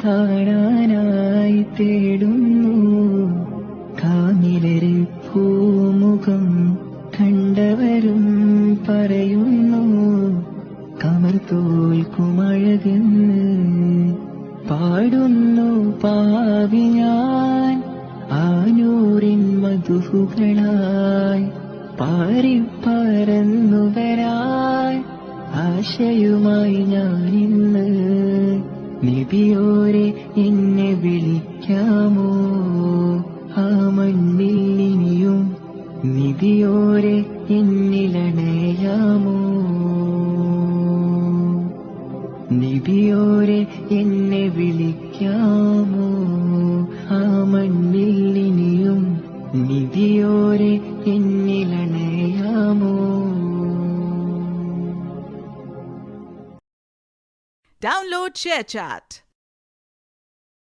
കാണാനായി തേടുന്നു. കാമിലരെ പൂമുഖം കണ്ടവരും പറയുന്നു കമർ തോൽക്കുമഴകെന്ന്. പാടുന്നു പാവി ഞാൻ ആനൂറിൻ മധുഹുകളായി, പാറിപ്പറന്നു വരാൻ ആശയുമായി ഞാനിന്ന്. നബിയോരെ എന്നെ വിളിക്കാമോ ആ മണ്ണിൽ ഇനിയും, നിധിയോരെ എന്നിലണയാമോ. നബിയോരെ എന്നെ വിളിക്കാമോ ആ മണ്ണിൽ ഇനിയും, നിധിയോരെ എന്നിലണയാമോ. Download ShareChat.